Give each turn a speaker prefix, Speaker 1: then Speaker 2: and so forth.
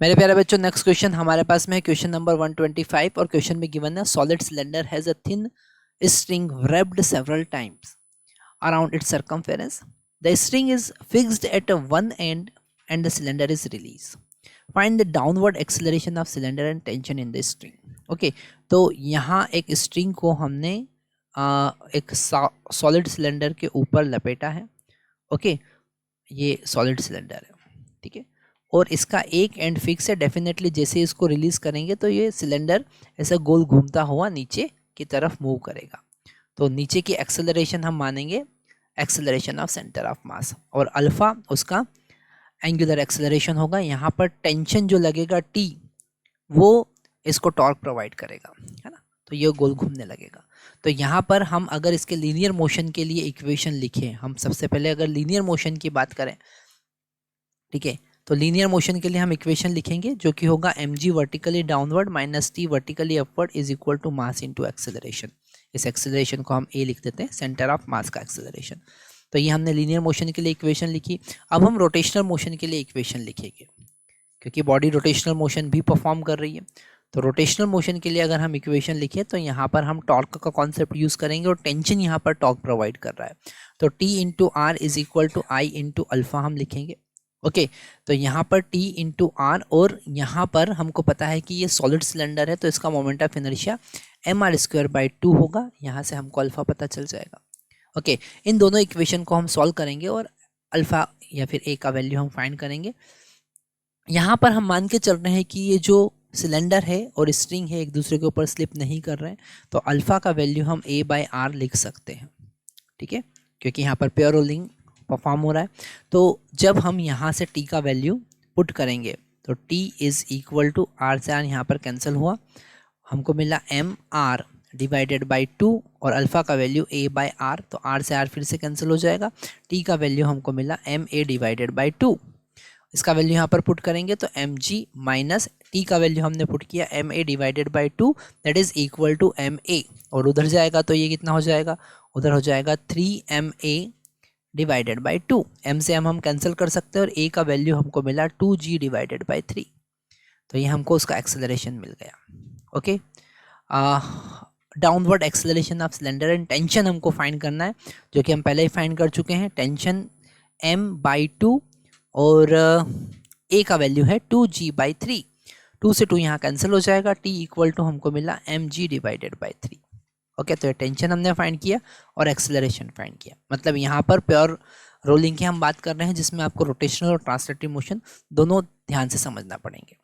Speaker 1: मेरे प्यारे बच्चों, नेक्स्ट क्वेश्चन हमारे पास में है क्वेश्चन नंबर 125 और क्वेश्चन में गिवन है solid cylinder has a thin string wrapped several times around its circumference. The string is fixed at one end and the cylinder is released. Find the downward acceleration of cylinder and tension in the string. Okay, तो यहाँ एक string को हमने एक solid cylinder के ऊपर लपेटा है. ओके, ये सॉलिड सिलेंडर है, ठीक है, और इसका एक एंड फिक्स है. डेफिनेटली जैसे इसको रिलीज करेंगे तो ये सिलेंडर ऐसा गोल घूमता हुआ नीचे की तरफ मूव करेगा. तो नीचे की एक्सेलरेशन हम मानेंगे acceleration of centre of mass, और अल्फा उसका एंगुलर एक्सेलरेशन होगा. यहाँ पर टेंशन जो लगेगा टी, वो इसको टॉर्क प्रोवाइड करेगा, है ना. तो ये गोल घूमने लगेगा. तो यहाँ पर हम अगर इसके लीनियर मोशन के लिए इक्वेशन लिखें, हम सबसे पहले अगर लीनियर मोशन की बात करें, ठीक है, तो लीनियर मोशन के लिए हम इक्वेशन लिखेंगे जो कि होगा mg vertically downward minus T vertically upward is equal to mass into acceleration. इस एक्सेलरेशन को हम a लिख देते हैं, सेंटर ऑफ मास का एक्सेलरेशन. तो ये हमने लीनियर मोशन के लिए इक्वेशन लिखी. अब हम रोटेशनल मोशन के लिए इक्वेशन लिखेंगे, क्योंकि बॉडी रोटेशनल मोशन भी परफॉर्म कर रही है. तो रोटेशनल मोशन के लिए अगर हम इक्वेशन लिखें तो यहाँ पर हम टॉर्क का कॉन्सेप्ट यूज़ करेंगे, और टेंशन यहाँ पर टॉर्क प्रोवाइड कर रहा है. तो T into R is equal to I into alpha हम लिखेंगे. ओके, तो यहाँ पर T इंटू आर, और यहाँ पर हमको पता है कि ये सॉलिड सिलेंडर है तो इसका मोमेंट ऑफ इनर्शिया mr²/2 होगा. यहाँ से हमको अल्फा पता चल जाएगा. ओके, इन दोनों इक्वेशन को हम सॉल्व करेंगे और अल्फा या फिर a का वैल्यू हम फाइंड करेंगे. यहाँ पर हम मान के चल रहे हैं कि ये जो सिलेंडर है और स्ट्रिंग है एक दूसरे के ऊपर स्लिप नहीं कर रहे हैं, तो अल्फा का वैल्यू हम a/r लिख सकते हैं, ठीक है, क्योंकि यहाँ पर प्योर रोलिंग परफॉर्म हो रहा है. तो जब हम यहाँ से t का वैल्यू पुट करेंगे तो t is equal to r से r यहाँ पर कैंसिल हुआ, हमको मिला mr डिवाइडेड बाई 2, और अल्फा का वैल्यू a/r, तो r से r फिर से कैंसिल हो जाएगा. t का वैल्यू हमको मिला ma डिवाइडेड बाई 2. इसका वैल्यू यहाँ पर पुट करेंगे तो mg माइनस टी का वैल्यू हमने पुट किया ma divided by 2, that is equal to ma, और उधर जाएगा तो ये कितना हो जाएगा, उधर हो जाएगा 3ma डिवाइडेड बाई 2. m से हम कैंसिल कर सकते हैं, और a का वैल्यू हमको मिला 2g डिवाइडेड बाई 3. तो ये हमको उसका एक्सेलरेशन मिल गया. Okay, downward acceleration of cylinder and tension हमको फाइंड करना है, जो कि हम पहले ही फाइंड कर चुके हैं. टेंशन m/2 और a का वैल्यू है 2g/3. 2 से 2 यहाँ कैंसिल हो जाएगा. t इक्वल टू हमको मिला mg डिवाइडेड बाई 3. ओके, तो टेंशन हमने फाइंड किया और एक्सेलरेशन फाइंड किया. मतलब यहाँ पर प्योर रोलिंग की हम बात कर रहे हैं, जिसमें आपको रोटेशनल और ट्रांसलेटिव मोशन दोनों ध्यान से समझना पड़ेंगे.